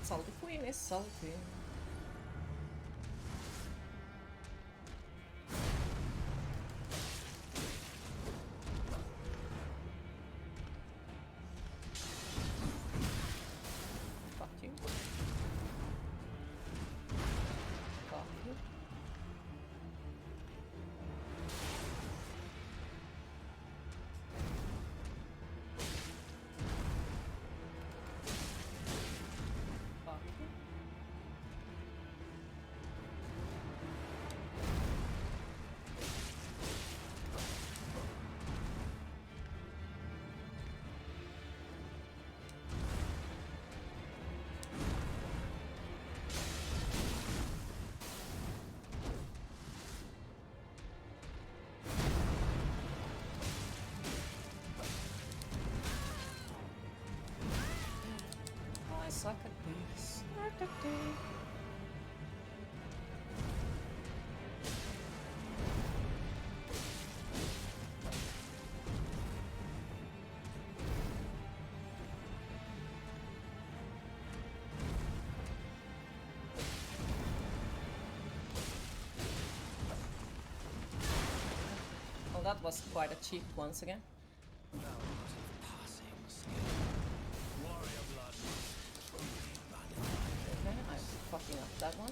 Salty Queen is salty. Fuck you. Fuck you. Fuck you. I suck at this. Well, that was quite a cheap once again. Okay, I'm fucking up that one.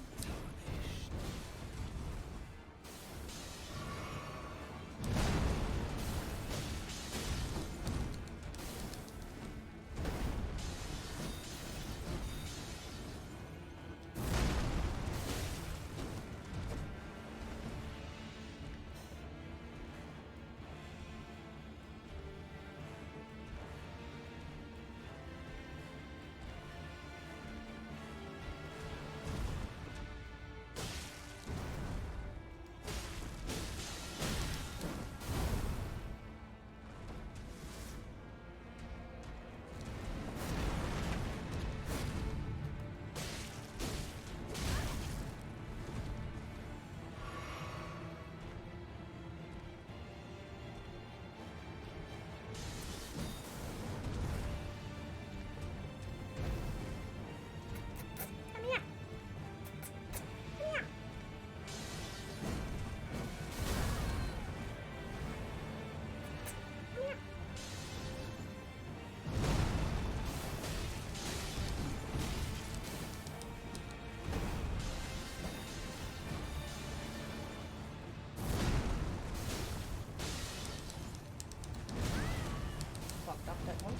Fucked up that one.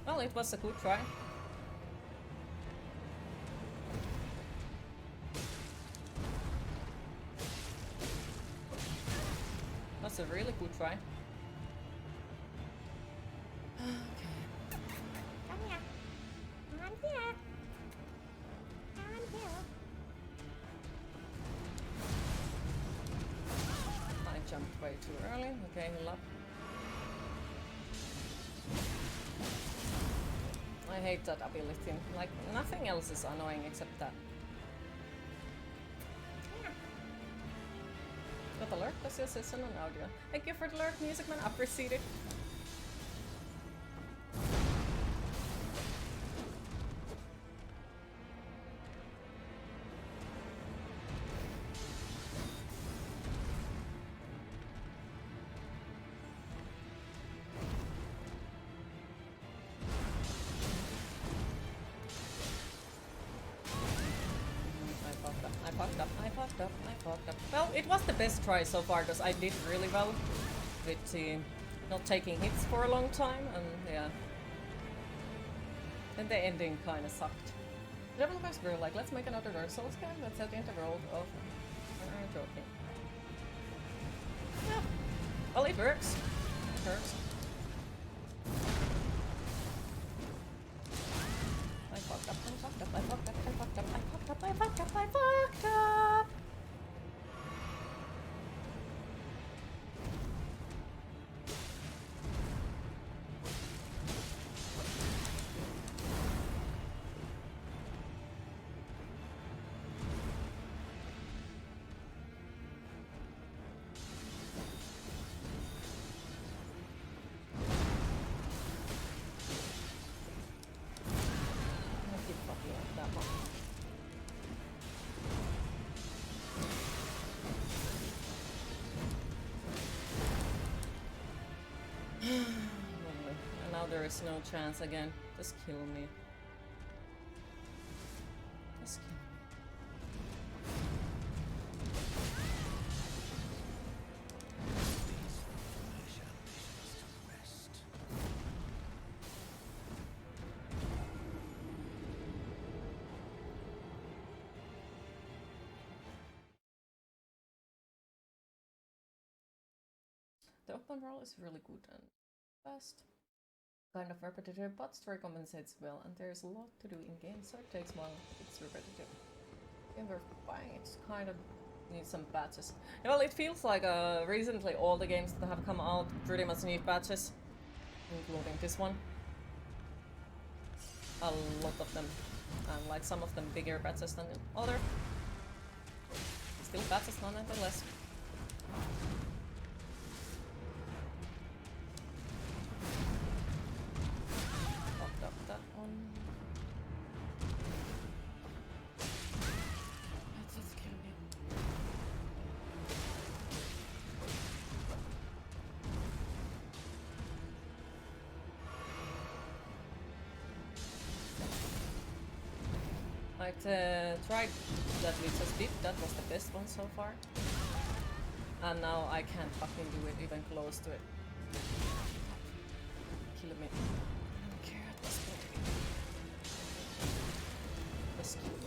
Well, it was a good try. That's a really good try. Okay. Come here. I'm here. I'm here. I jumped way too early. Okay, heal up. I hate that ability. Like, nothing else is annoying except that. Got alert, plus your assistant on audio. Thank you for the alert, music man. Appreciate it. I fucked up. Well, it was the best try so far because I did really well with not taking hits for a long time, and yeah. And the ending kinda sucked. Developers were like, let's make another Dark Souls game that's set in the world of... I'm joking. Yeah. Well, it works. It works. I fucked up, I fucked up, I fucked up, I fucked up, I fucked up, I fucked up, I fucked up! there's no chance again. Just kill me. Just kill me. The open roll is really good and fast. Kind of repetitive, but story compensates well, and there's a lot to do in game, so it takes while it's repetitive. Game worth buying, it kind of needs some patches. Yeah, well, it feels like recently all the games that have come out pretty much need patches, including this one. A lot of them, and like some of them bigger patches than other. Still patches nonetheless. Tried that we just did, that was the best one so far. And now I can't fucking do it even close to it. Kill me. I don't care at this point. Just kill me.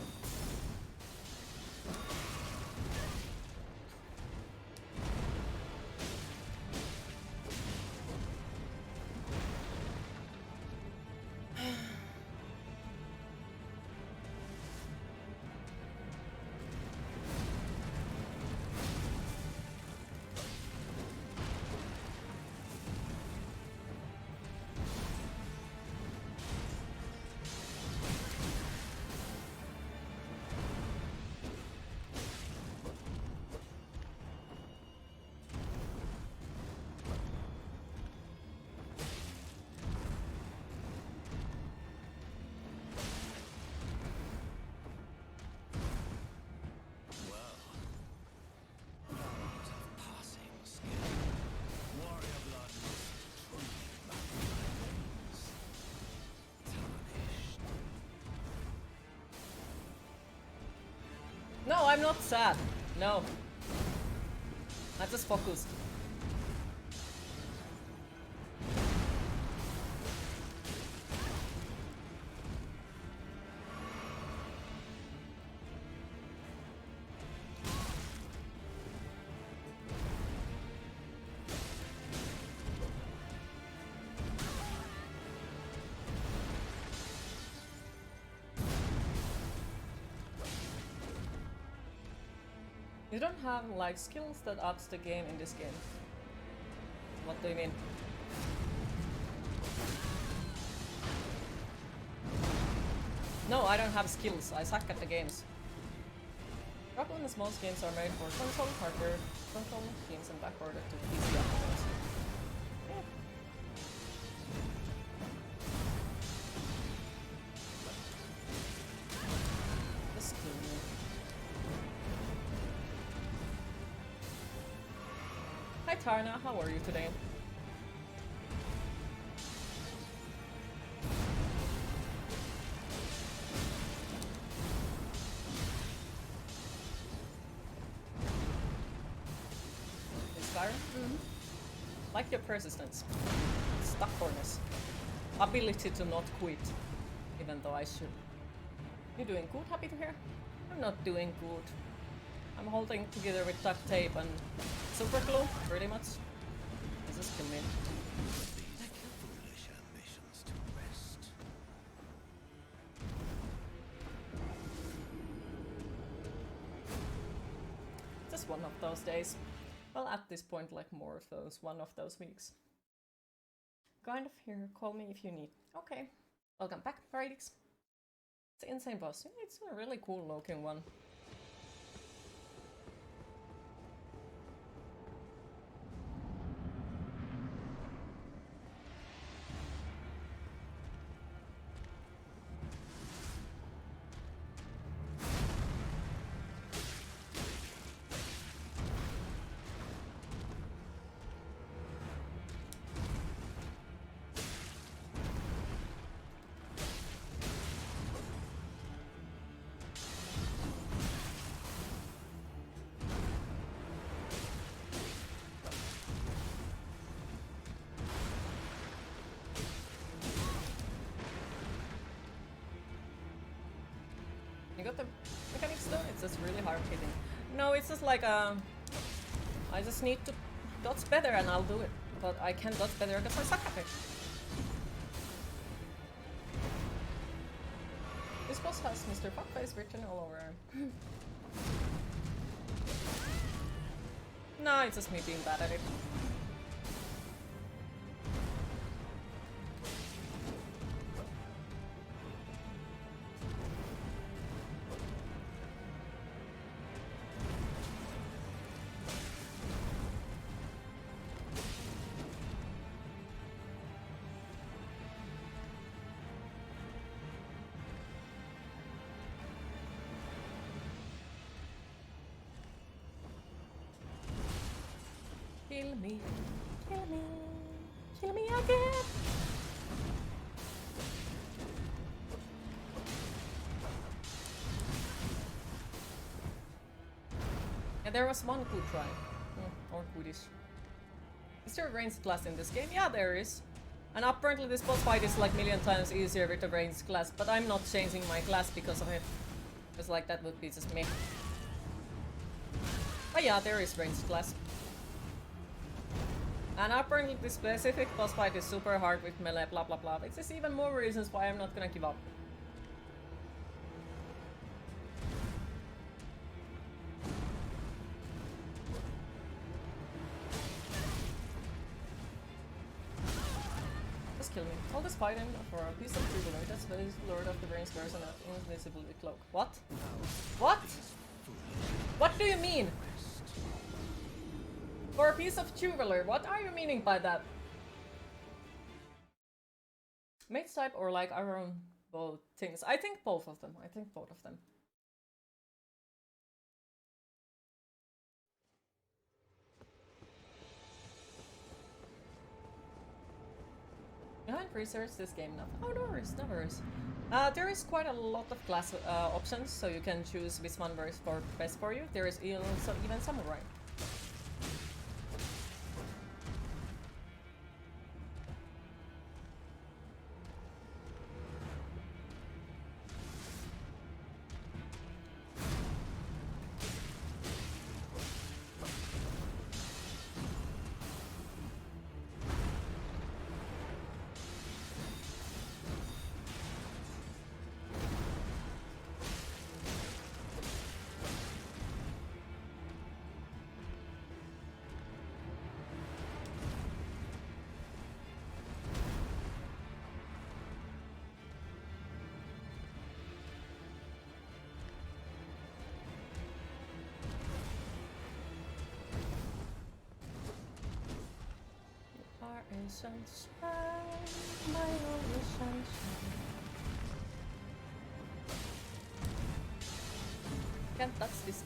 No, I'm not sad. No. I just focused. You don't have like skills that ups the game in this game. What do you mean? No, I don't have skills. I suck at the games. Problem is most games are made for console, hardware, console games and backordered to PC uploads. Yeah. Just kill me. Hi Tarna, how are you today? Like your persistence, stubbornness, ability to not quit, even though I should. You're doing good, happy to hear? I'm not doing good. I'm holding together with duct tape and super glue, pretty much. This is kill me. Just one of those days. Well, at this point, like more of those, one of those weeks. Kind of here, call me if you need. Okay. Welcome back, Radix. It's an insane boss. It's a really cool looking one. got the mechanics though. It's just really hard hitting. No, it's just like I just need to dodge better and I'll do it. But I can't dodge better because I suck at it. This boss has Mr. Fuckface written all over. No, it's just me being bad at it. Kill me, kill me, kill me again! Yeah, there was one good try. Or goodish. Is there a ranged class in this game? Yeah, there is. And apparently this boss fight is like a million times easier with a ranged class, but I'm not changing my class because of it. Because like that would be just me. But yeah, there is ranged class. And apparently this specific boss fight is super hard with melee, blah blah blah. It's just even more reasons why I'm not gonna give up. Just kill me. I'll just fight him for a piece of trigger. That's the Lord of the Rings version of Invisibility Cloak. What? What? What do you mean? For a piece of jeweler, what are you meaning by that? Mage type or like iron both things? I think both of them. I think both of them. You haven't researched this game enough. Oh, no worries, no worries. There is quite a lot of class options, so you can choose which one works for best for you. There is also even samurai. Sunshine, my only sunshine. Can't touch this.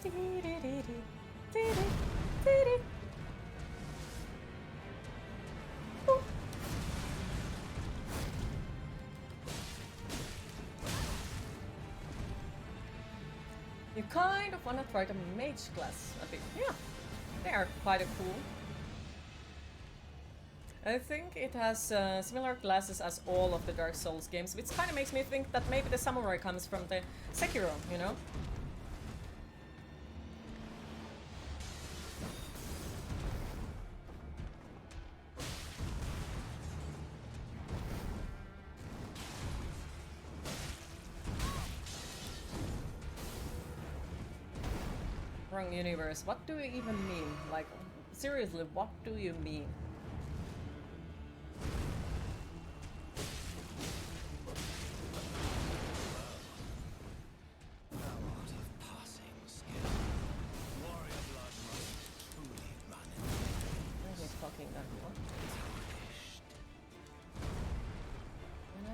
You kind of wanna try the mage class a bit. Yeah, they are quite cool. I think it has similar classes as all of the Dark Souls games, which kind of makes me think that maybe the samurai comes from the Sekiro, you know? Wrong universe. What do you even mean? Like, seriously, what do you mean?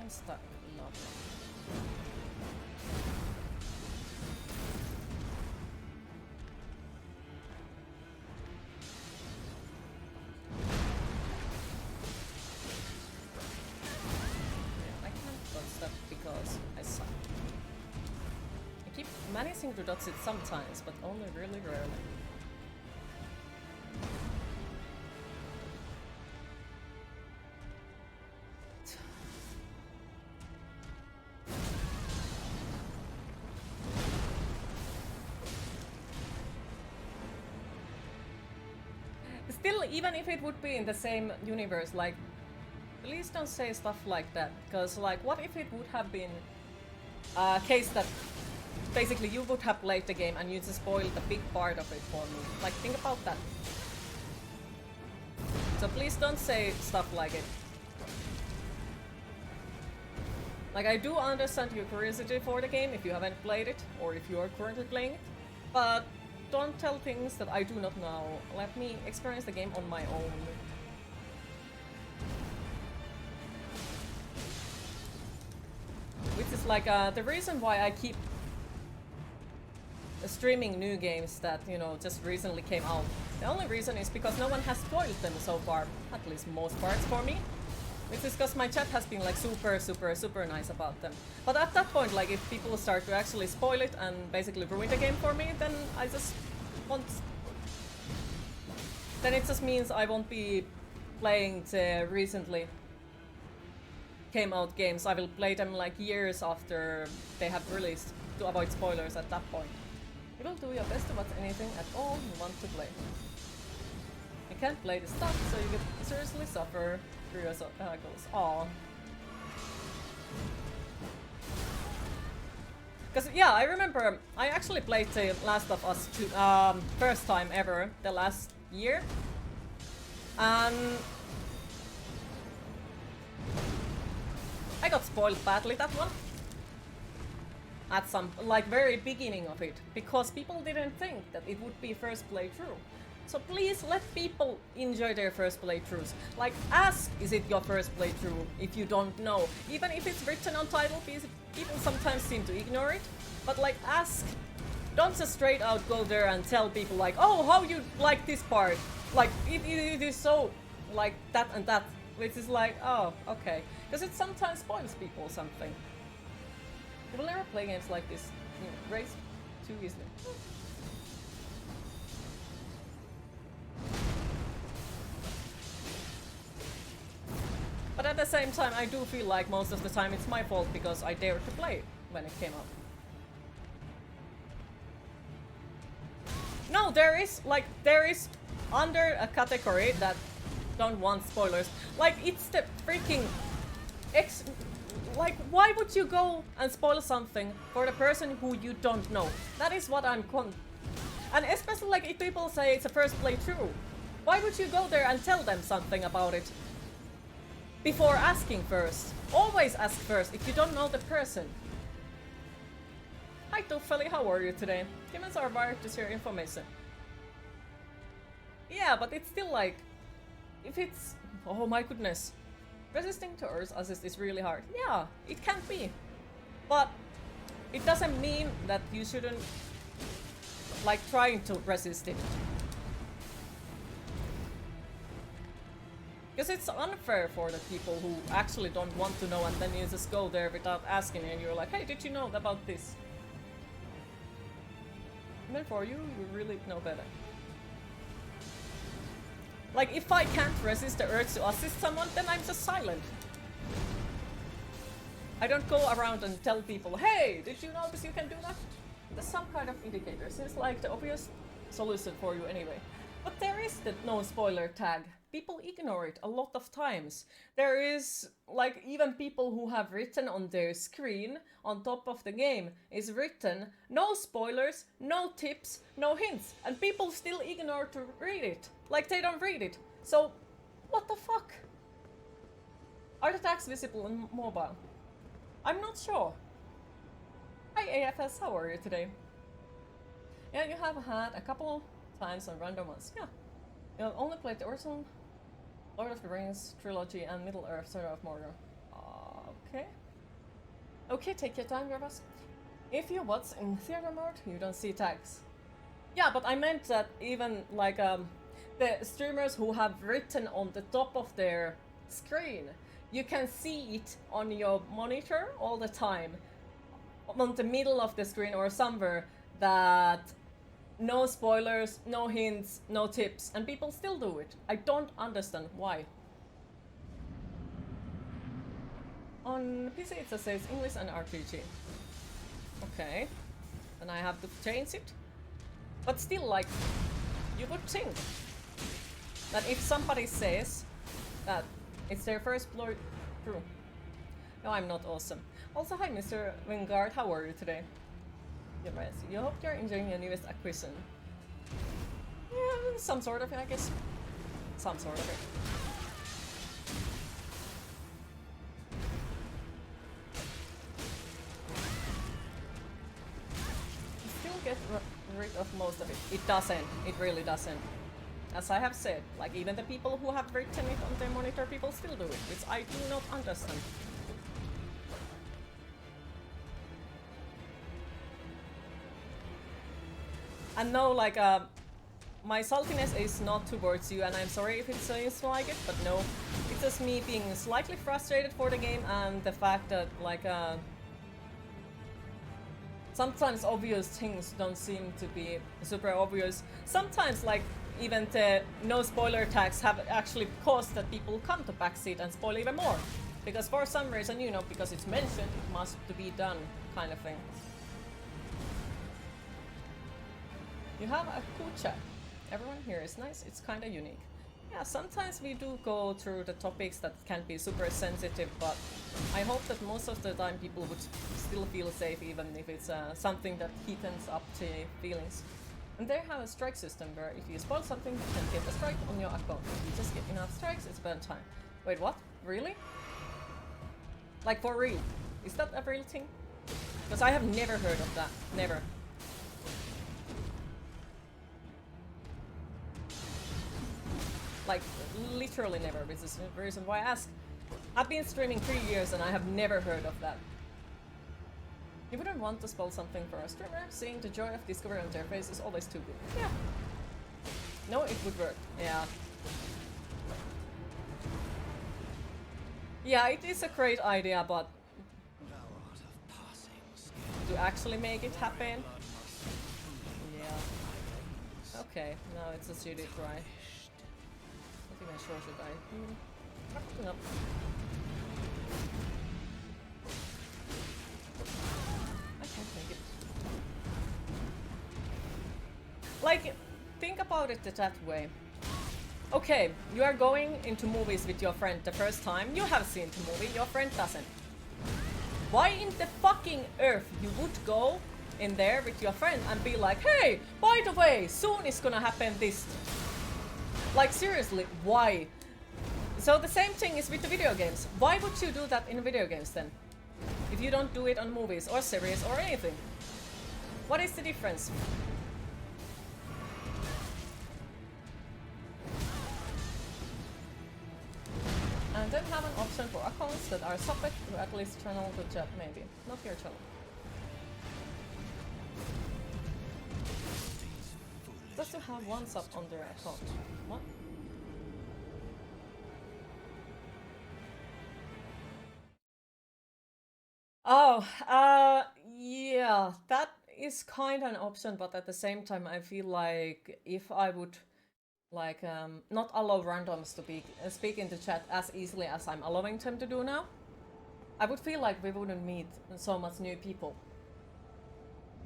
Stuck. Love it. I can't dodge stuff because I suck. I keep managing to dodge it sometimes, but only really rarely. Still, even if it would be in the same universe, like, please don't say stuff like that. Because, like, what if it would have been a case that basically you would have played the game and you just spoiled a big part of it for me? Like, think about that. So please don't say stuff like it. Like, I do understand your curiosity for the game if you haven't played it, or if you are currently playing it, but don't tell things that I do not know. Let me experience the game on my own. Which is like the reason why I keep streaming new games that, you know, just recently came out. The only reason is because no one has spoiled them so far, at least most parts for me. Which is because my chat has been like super nice about them. But at that point, like if people start to actually spoil it and basically ruin the game for me, then I just won't... Then it just means I won't be playing the recently came out games. I will play them like years after they have released to avoid spoilers at that point. You will do your best to watch anything at all you want to play. You can't play the stuff, so you could seriously suffer through your goals. Aww. Because, yeah, I remember I actually played The Last of Us 2, first time ever, the last year. And I got spoiled badly that one. At some, like, very beginning of it. Because people didn't think that it would be first playthrough. So please let people enjoy their first playthroughs. Like, ask, is it your first playthrough, if you don't know. Even if it's written on title, people sometimes seem to ignore it. But like, ask. Don't just straight out go there and tell people like, oh, how you like this part. Like, it is so, like, that and that. Which is like, oh, okay. Because it sometimes spoils people something. You will never play games like this. You know, race too easily. But at the same time, I do feel like most of the time it's my fault because I dared to play it when it came out. No, there is under a category that don't want spoilers. Like, it's the freaking like, why would you go and spoil something for the person who you don't know? That is what I'm and especially like if people say it's a first playthrough, why would you go there and tell them something about it before asking first? Always ask first if you don't know the person. Hi Tuffeli, how are you today? Humans are wired to share information. Yeah, but it's still like, if it's, oh my goodness, resisting to Earth's assist is really hard. Yeah, it can be. But it doesn't mean that you shouldn't like trying to resist it. Because it's unfair for the people who actually don't want to know and then you just go there without asking and you're like, hey, did you know about this? And then for you, you really know better. Like, if I can't resist the urge to assist someone, then I'm just silent. I don't go around and tell people, hey, did you notice you can do that? There's some kind of indicator. Seems like the obvious solution for you anyway. But there is the no spoiler tag. People ignore it a lot of times. There is, like, even people who have written on their screen, on top of the game, is written, no spoilers, no tips, no hints. And people still ignore to read it. Like, they don't read it. So, what the fuck? Are the tags visible on mobile? I'm not sure. Hi AFS, how are you today? Yeah, you have had a couple times on random ones. Yeah. You only played the original Lord of the Rings trilogy and Middle Earth Shadow of Mordor. Okay. Okay, take your time, Gravas. If you watch in theater mode, you don't see tags. Yeah, but I meant that even like the streamers who have written on the top of their screen, you can see it on your monitor all the time, on the middle of the screen or somewhere, that no spoilers, no hints, no tips, and people still do it. I don't understand why. On PC it just says English and RPG. Okay, then I have to change it. But still, like, you would think that if somebody says that it's their first playthrough. No, I'm not awesome. Also, hi Mr. Wingard, how are you today? Yes, you hope you're enjoying your newest acquisition. Yeah, some sort of it, I guess. Some sort of it. You still get rid of most of it. It doesn't. It really doesn't. As I have said, like even the people who have written it on their monitor, people still do it, which I do not understand. And no, like, my saltiness is not towards you, and I'm sorry if it seems like it, but no. It's just me being slightly frustrated for the game, and the fact that, like, sometimes obvious things don't seem to be super obvious. Sometimes, like, even the no spoiler tags have actually caused that people come to backseat and spoil even more. Because for some reason, you know, because it's mentioned, it must be done, kind of thing. You have a cool chat. Everyone here is nice, it's kinda unique. Yeah, sometimes we do go through the topics that can be super sensitive, but I hope that most of the time people would still feel safe even if it's something that heatens up the feelings. And they have a strike system where if you spoil something, you can get a strike on your account. If you just get enough strikes, it's burn time. Wait, what? Really? Like for real? Is that a real thing? Because I have never heard of that. Never. Like, literally never, which is the reason why I ask. I've been streaming 3 years and I have never heard of that. You wouldn't want to spoil something for a streamer. Seeing the joy of discovery on their face is always too good. Yeah. No, it would work. Yeah. Yeah, it is a great idea, but to actually make it happen? Yeah. Okay, now it's a shitty try. Not even sure should I? No. I can't make it. Like, think about it that way. Okay, you are going into movies with your friend the first time. You have seen the movie, your friend doesn't. Why in the fucking earth you would go in there with your friend and be like, hey, by the way, soon is gonna happen this. Like, seriously, why? So the same thing is with the video games. Why would you do that in video games then? If you don't do it on movies or series or anything. What is the difference? And then have an option for accounts that are subject to at least channel to chat, maybe. Not your channel. Just to have one sub on their account. What? Oh, yeah, that is kind of an option, but at the same time, I feel like if I would, like, not allow randoms to speak in the chat as easily as I'm allowing them to do now, I would feel like we wouldn't meet so much new people.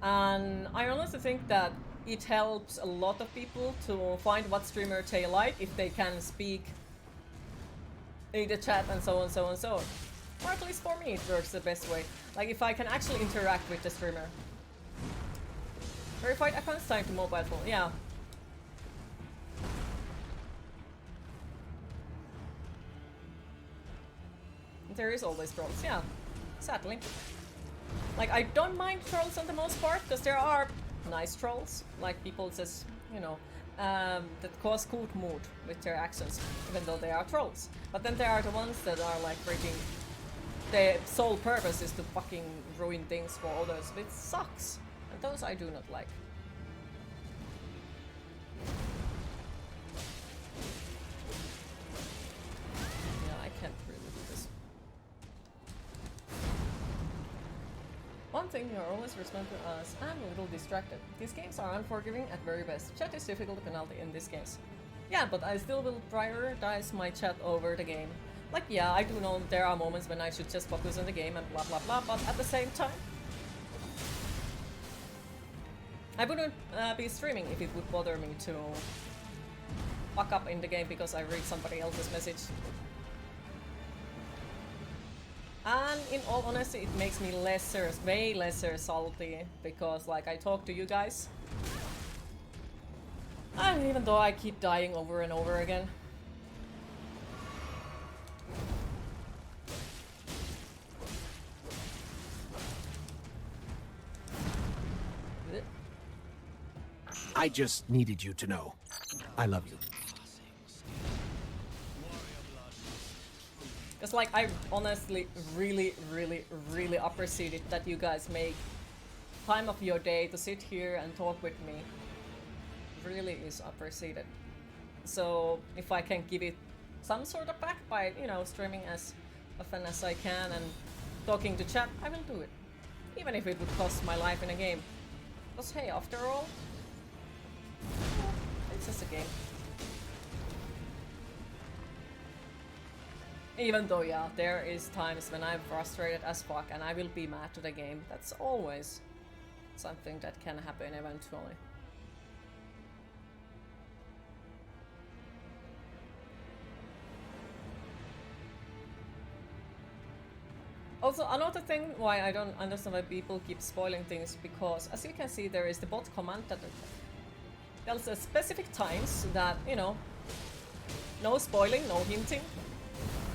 And I honestly think that it helps a lot of people to find what streamer they like if they can speak in the chat and so on, so on, so on. Or at least for me it works the best way. Like if I can actually interact with the streamer. Verified accounts time to mobile phone, yeah. There is always trolls, yeah. Sadly. Like, I don't mind trolls on the most part, because there are nice trolls. Like, people just, you know, that cause good mood with their actions, even though they are trolls. But then there are the ones that are, like, freaking... Their sole purpose is to fucking ruin things for others, which sucks. And those I do not like. Yeah, I can't really do this. One thing you're always responding to us, I'm a little distracted. These games are unforgiving at very best. Chat is difficult penalty in these games. Yeah, but I still will prioritize my chat over the game. Like, yeah, I do know there are moments when I should just focus on the game and blah blah blah, but at the same time... I wouldn't be streaming if it would bother me to fuck up in the game because I read somebody else's message. And in all honesty, it makes me way lesser salty because like I talk to you guys. And even though I keep dying over and over again. I just needed you to know. I love you. Because like I honestly really appreciate it that you guys make time of your day to sit here and talk with me. Really is appreciated. So if I can give it some sort of back by, you know, streaming as often as I can and talking to chat, I will do it. Even if it would cost my life in a game. Because hey, after all, it's just a game. Even though, yeah, there is times when I'm frustrated as fuck and I will be mad to the game. That's always something that can happen eventually. Also, another thing why I don't understand why people keep spoiling things, because as you can see, there is the bot command that tells us specific times that, you know, no spoiling, no hinting,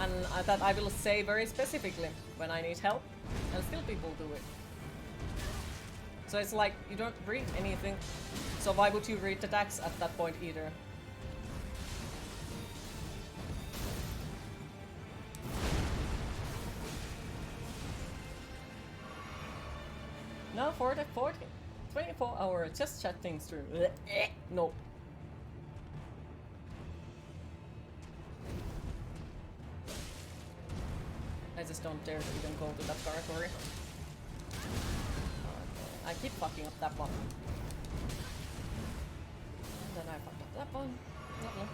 and that I will say very specifically when I need help, and still people do it. So it's like, you don't read anything, so why would you read the text at that point either? Now for the 24-hour just chatting stream. No. I just don't dare to even go to that territory. I keep fucking up that one. And then I fucked up that one. Lovely.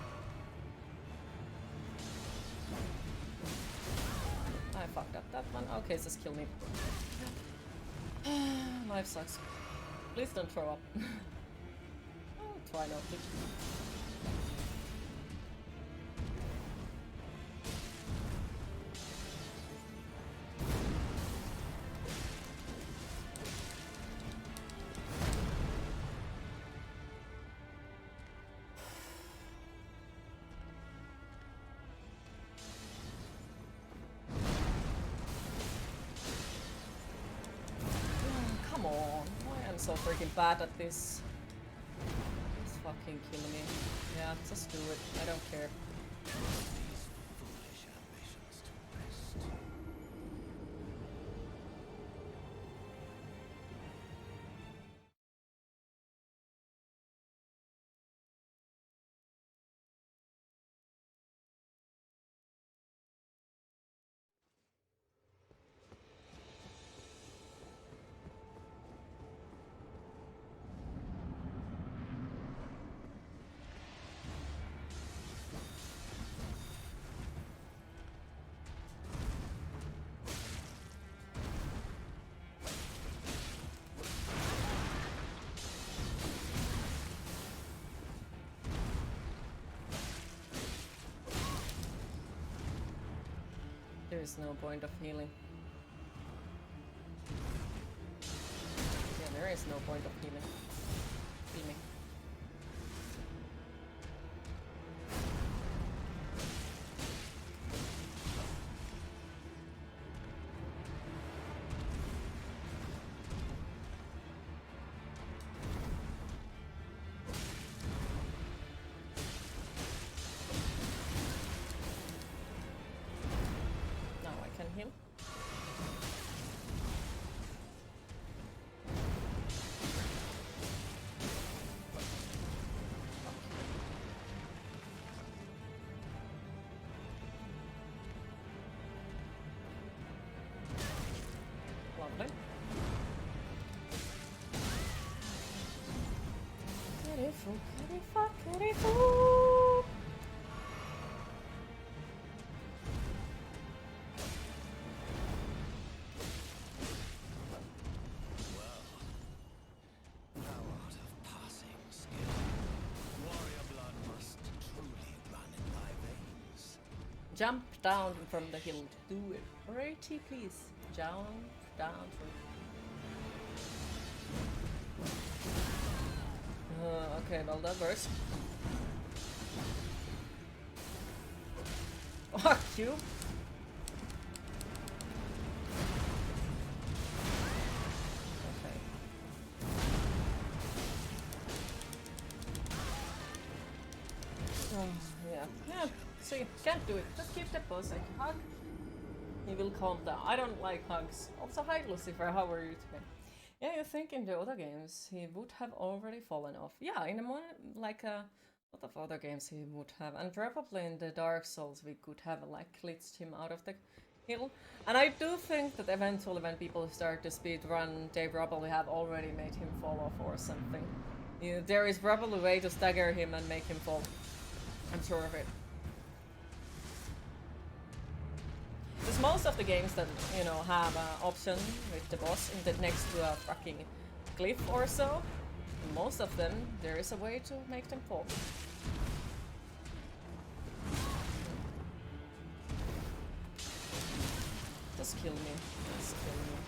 I fucked up that one. Okay, just kill me. Life sucks. Please don't throw up. I'll try not to. Come on, why am I so freaking bad at this? It's fucking killing me. Yeah, just do it. I don't care. There is no point of healing. Yeah, there is no point of healing. Heal me. Him. Lovely. Beautiful, beautiful, beautiful. Jump down from the hill. Do it. Righty, please. Jump down from. Okay, well that works. Fuck you. Okay. Oh, yeah. See, can't do it. Just keep the boss a hug. He will calm down. I don't like hugs. Also, hi Lucifer, how are you today? Yeah, you think in the other games he would have already fallen off. Yeah, in a more like a lot of other games he would have, and probably in the Dark Souls we could have like glitched him out of the hill. And I do think that eventually when people start to speedrun, they probably have already made him fall off or something. Yeah, there is probably a way to stagger him and make him fall. I'm sure of it. Because most of the games that, you know, have an option with the boss in the next to a fucking cliff or so, most of them, there is a way to make them fall. Just kill me. Just kill me.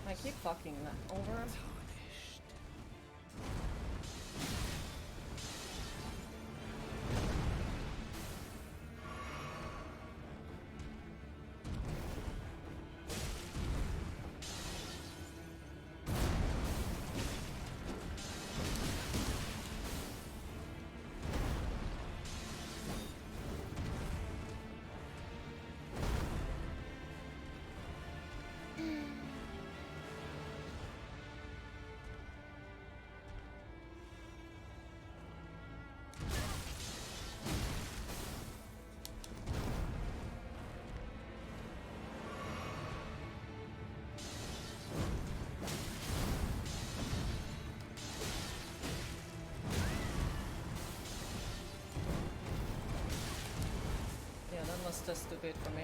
I keep fucking that over. That was just stupid for me.